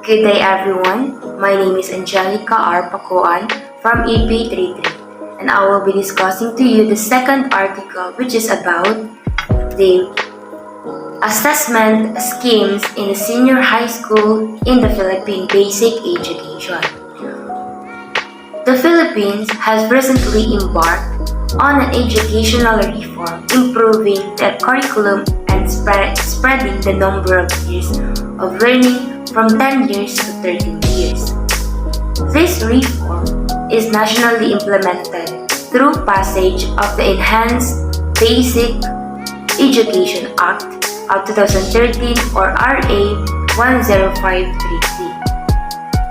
Good day everyone, my name is Angelica R. Pacoan from EP33 and I will be discussing to you the second article which is about the assessment schemes in the senior high school in the Philippine basic education. The Philippines has recently embarked on an educational reform improving the curriculum and spreading the number of years of learning from 10 years to 13 years. This reform is nationally implemented through passage of the Enhanced Basic Education Act of 2013 or RA 10533.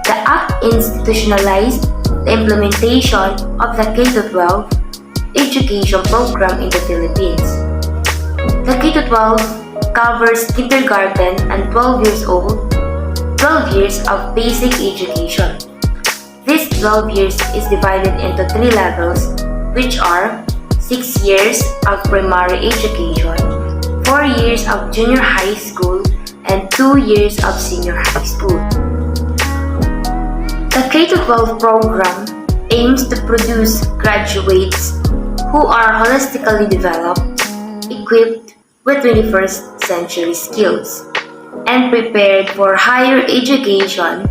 The Act institutionalized the implementation of the K-12 education program in the Philippines. The K-12 covers kindergarten and 12 years of basic education. This 12 years is divided into 3 levels, which are 6 years of primary education, 4 years of junior high school, and 2 years of senior high school. The K-12 program aims to produce graduates who are holistically developed, equipped with 21st century skills, and prepared for higher education,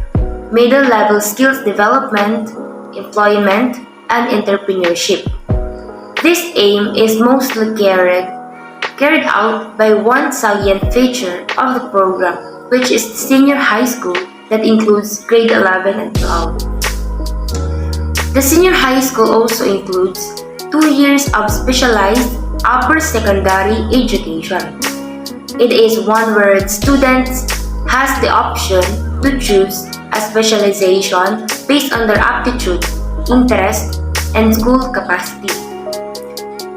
middle-level skills development, employment, and entrepreneurship. This aim is mostly carried out by one salient feature of the program, which is the senior high school that includes grade 11 and 12. The senior high school also includes 2 years of specialized upper secondary education. It is one where students has the option to choose a specialization based on their aptitude, interest, and school capacity.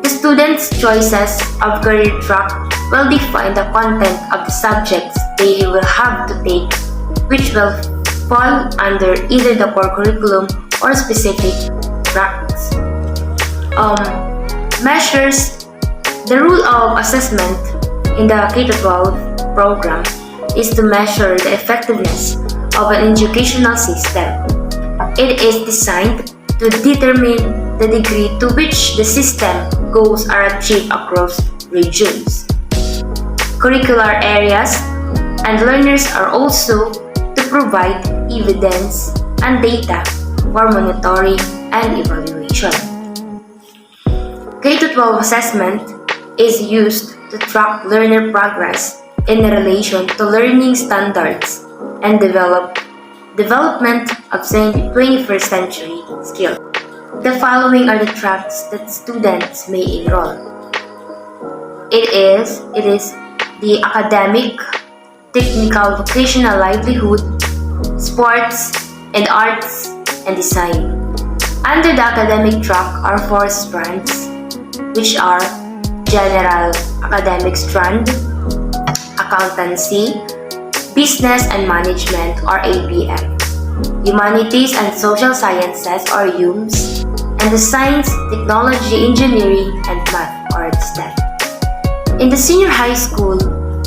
The students' choices of career track will define the content of the subjects they will have to take, which will fall under either the core curriculum or specific tracks. Measures. The rule of assessment in the K-12 program is to measure the effectiveness of an educational system. It is designed to determine the degree to which the system goals are achieved across regions, curricular areas, and learners are also to provide evidence and data for monitoring and evaluation. K-12 assessment is used to track learner progress in relation to learning standards and development of 21st century skills. The following are the tracks that students may enroll. It is the academic, technical, vocational livelihood, sports, and arts and design. Under the academic track are 4 strands, which are General Academic Strand, Accountancy, Business and Management or ABM, Humanities and Social Sciences or HUMS, and the Science, Technology, Engineering, and Math or STEM. In the senior high school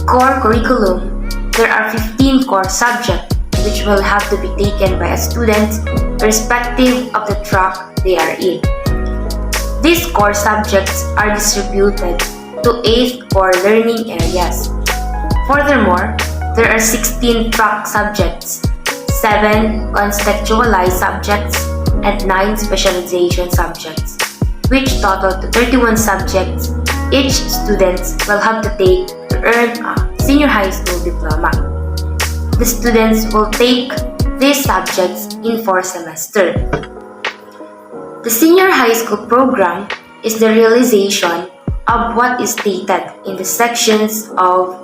core curriculum, there are 15 core subjects which will have to be taken by a student irrespective of the track they are in. These core subjects are distributed to 8 core learning areas. Furthermore, there are 16 track subjects, 7 contextualized subjects, and 9 specialization subjects, which total to 31 subjects each student will have to take to earn a senior high school diploma. The students will take these subjects in 4 semesters. The senior high school program is the realization of what is stated in the sections of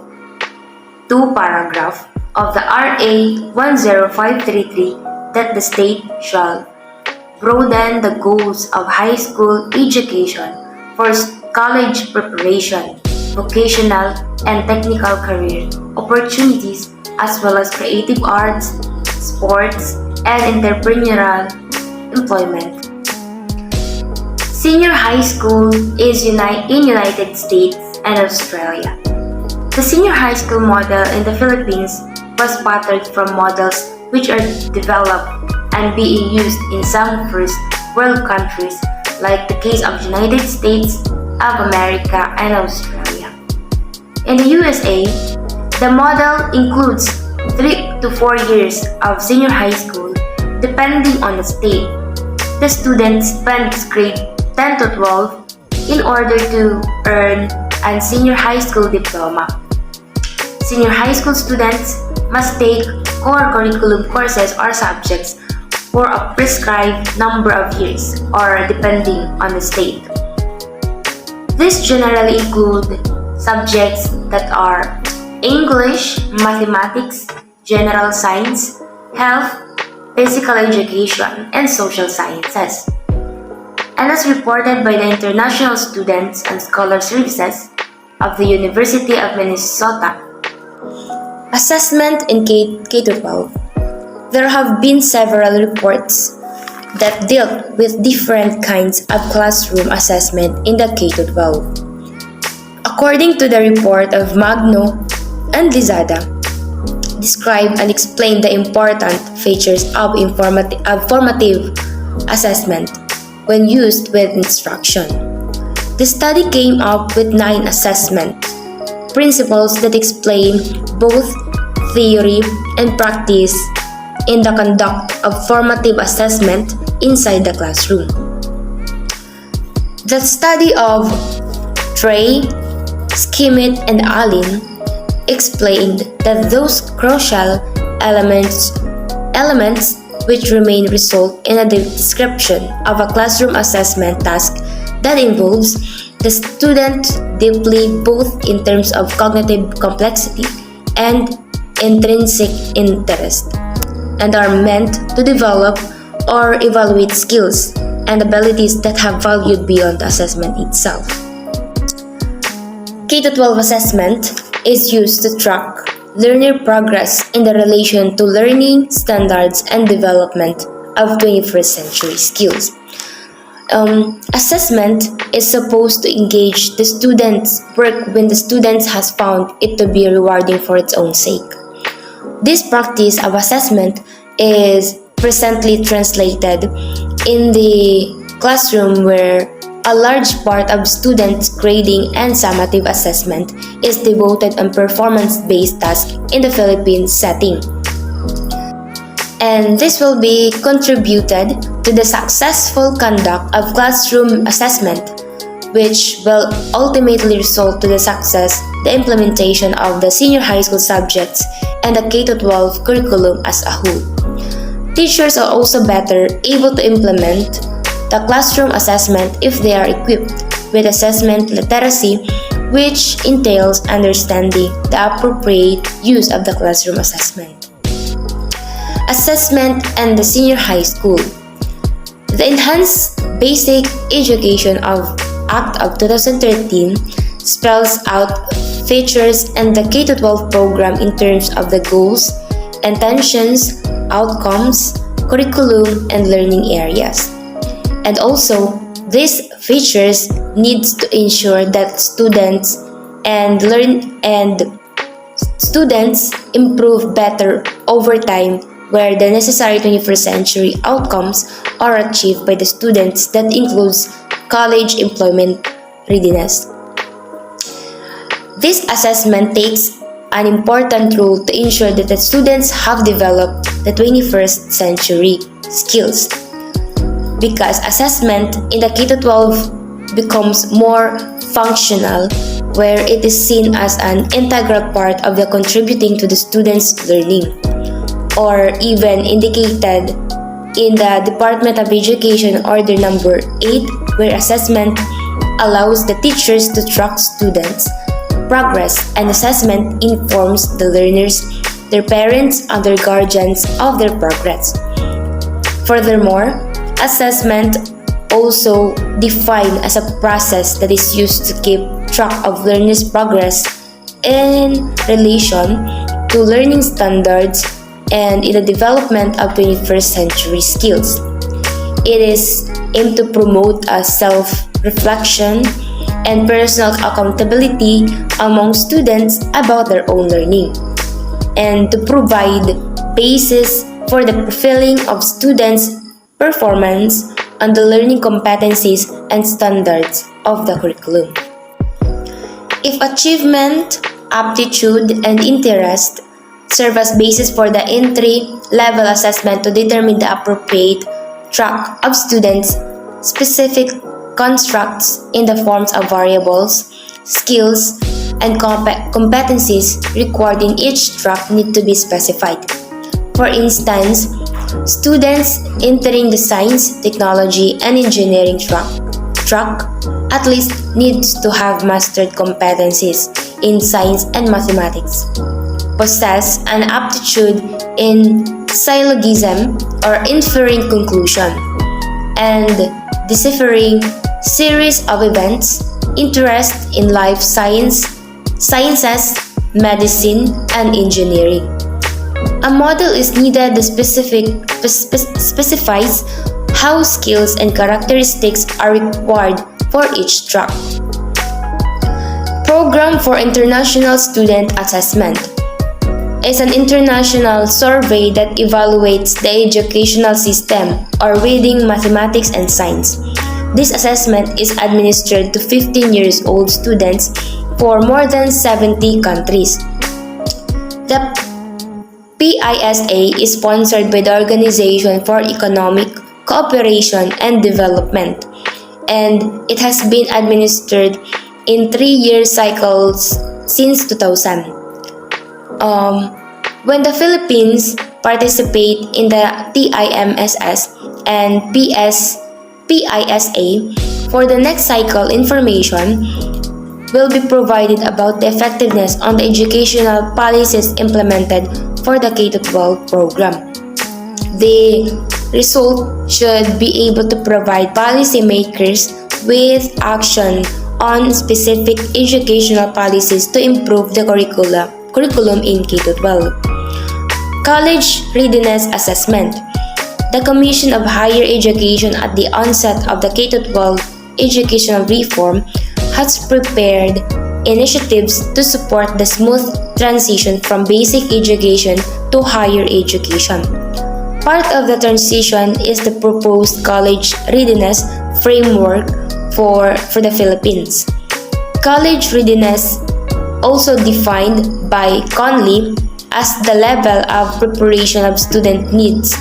2 paragraph of the RA 10533 that the state shall broaden the goals of high school education for college preparation, vocational and technical career opportunities as well as creative arts, sports, and entrepreneurial employment. Senior high school is in United States and Australia. The senior high school model in the Philippines was patterned from models which are developed and being used in some first world countries like the case of United States of America and Australia. In the USA, the model includes 3 to 4 years of senior high school depending on the state. The students spend grade 10 to 12 in order to earn a senior high school diploma. Senior high school students must take core curriculum courses or subjects for a prescribed number of years or depending on the state. These generally include subjects that are English, mathematics, general science, health, physical education, and social sciences. And as reported by the International Students and Scholar Services of the University of Minnesota, assessment in K-12. There have been several reports that dealt with different kinds of classroom assessment in the K-12. According to the report of Magno and Lizada, describe and explain the important features of formative assessment when used with instruction. The study came up with 9 assessment principles that explain both theory and practice in the conduct of formative assessment inside the classroom. The study of Trey, Skimmett, and Allen explained that those crucial elements which remain result in a description of a classroom assessment task that involves the student deeply both in terms of cognitive complexity and intrinsic interest, and are meant to develop or evaluate skills and abilities that have value beyond the assessment itself. K-12 assessment is used to track learner progress in the relation to learning standards and development of 21st century skills. Assessment is supposed to engage the student's work when the student has found it to be rewarding for its own sake. This practice of assessment is presently translated in the classroom where a large part of students' grading and summative assessment is devoted on performance-based tasks in the Philippine setting. And this will be contributed to the successful conduct of classroom assessment, which will ultimately result to the success, the implementation of the senior high school subjects and the K-12 curriculum as a whole. Teachers are also better able to implement the classroom assessment if they are equipped with assessment literacy, which entails understanding the appropriate use of the classroom assessment. Assessment and the senior high school. The Enhanced Basic Education Act of 2013 spells out features and the K-12 program in terms of the goals, intentions, outcomes, curriculum, and learning areas. And also, these features needs to ensure that students improve better over time, where the necessary 21st century outcomes are achieved by the students. That includes college employment readiness. This assessment takes an important role to ensure that the students have developed the 21st century skills, because assessment in the K-12 becomes more functional, where it is seen as an integral part of the contributing to the students' learning, or even indicated in the Department of Education Order Number 8, where assessment allows the teachers to track students' progress, and assessment informs the learners, their parents, and their guardians of their progress. Furthermore, assessment also defined as a process that is used to keep track of learners' progress in relation to learning standards and in the development of 21st century skills. It is aimed to promote a self-reflection and personal accountability among students about their own learning, and to provide basis for the profiling of students' performance on the learning competencies and standards of the curriculum. If achievement, aptitude, and interest serve as basis for the entry-level assessment to determine the appropriate track of students' specific constructs in the forms of variables, skills, and competencies required in each track need to be specified. For instance, students entering the science, technology, and engineering track at least needs to have mastered competencies in science and mathematics, possess an aptitude in syllogism or inferring conclusion, and deciphering series of events, interest in life sciences, medicine, and engineering. A model is needed that specifies how skills and characteristics are required for each track. Program for International Student Assessment is an international survey that evaluates the educational system or reading, mathematics, and science. This assessment is administered to 15 years old students for more than 70 countries. The PISA is sponsored by the Organization for Economic Cooperation and Development, and it has been administered in 3-year cycles since 2000. When the Philippines participate in the TIMSS and PISA, for the next cycle, information will be provided about the effectiveness on the educational policies implemented for the K-12 program. The result should be able to provide policymakers with action on specific educational policies to improve the curriculum in K-12. College Readiness Assessment. The Commission of Higher Education at the onset of the K-12 educational reform has prepared initiatives to support the smooth transition from basic education to higher education. Part of the transition is the proposed College Readiness Framework for the Philippines. College readiness, also defined by Conley as the level of preparation of student needs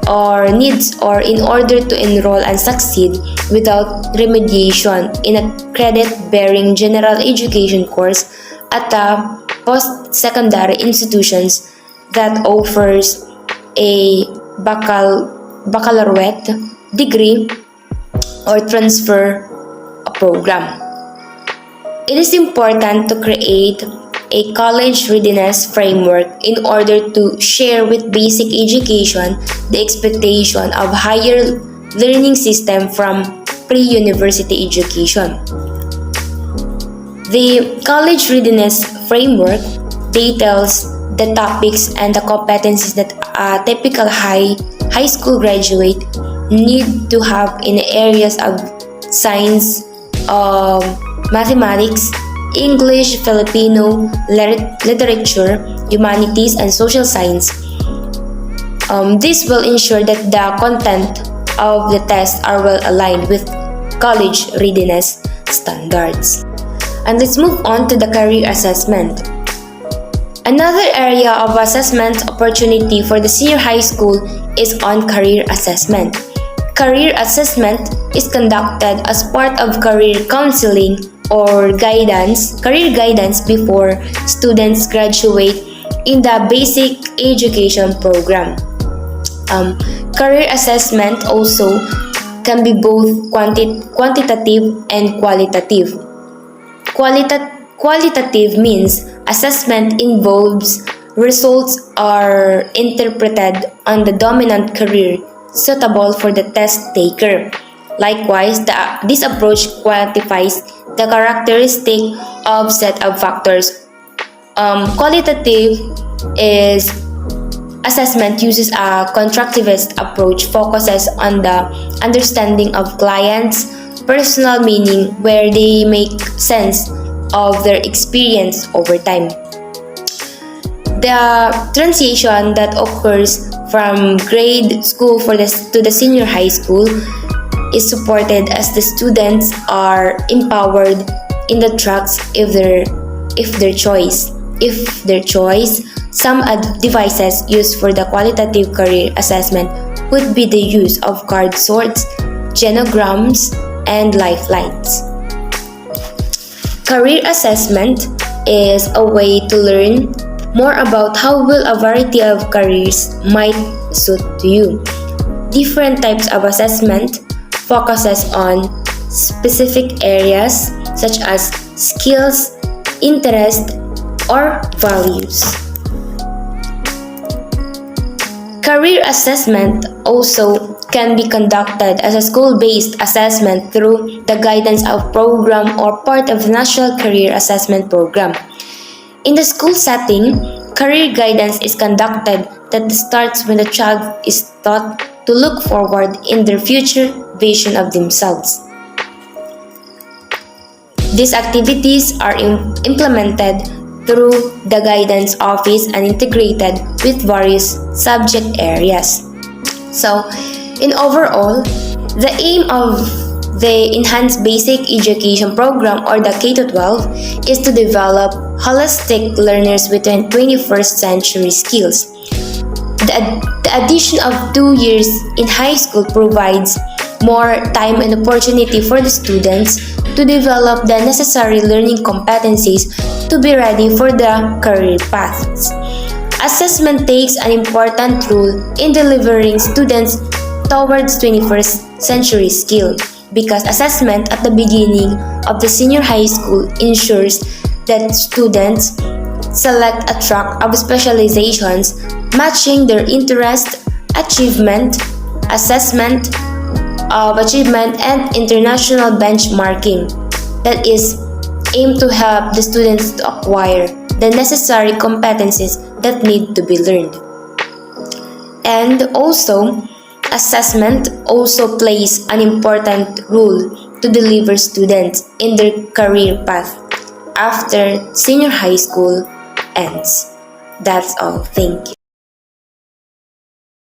or in order to enroll and succeed without remediation in a credit-bearing general education course at a post-secondary institutions that offers a baccalaureate degree or transfer program. It is important to create a college readiness framework in order to share with basic education the expectation of higher learning system from pre-university education. The college readiness framework details the topics and the competencies that a typical high school graduate need to have in the areas of science, mathematics, English, Filipino, literature, humanities, and social science. This will ensure that the content of the test are well aligned with college readiness standards. And let's move on to the career assessment. Another area of assessment opportunity for the senior high school is on career assessment. Career assessment is conducted as part of career counseling or career guidance before students graduate in the basic education program. Career assessment also can be both quantitative and qualitative. Qualitative means assessment involves results are interpreted on the dominant career suitable for the test taker. Likewise, this approach quantifies the characteristic of set of factors. Qualitative is assessment uses a constructivist approach, focuses on the understanding of clients' personal meaning where they make sense of their experience over time. The transition that occurs from grade school to the senior high school is supported as the students are empowered in the tracks if their choice. If their choice, some devices used for the qualitative career assessment would be the use of card sorts, genograms, and lifelines. Career assessment is a way to learn more about how well a variety of careers might suit to you. Different types of assessment focuses on specific areas such as skills, interest, or values. Career assessment also can be conducted as a school-based assessment through the guidance of program or part of the National Career Assessment Program. In the school setting, career guidance is conducted that starts when the child is taught to look forward in their future vision of themselves. These activities are implemented through the guidance office and integrated with various subject areas. So, in overall, the aim of the Enhanced Basic Education Program or the K-12 is to develop holistic learners with 21st century skills. The addition of 2 years in high school provides more time and opportunity for the students to develop the necessary learning competencies to be ready for the career paths. Assessment takes an important role in delivering students towards 21st century skill because assessment at the beginning of the senior high school ensures that students select a track of specializations matching their interest, achievement, assessment of achievement, and international benchmarking that is aimed to help the students to acquire the necessary competencies that need to be learned. And also, assessment also plays an important role to deliver students in their career path after senior high school ends. That's all. Thank you.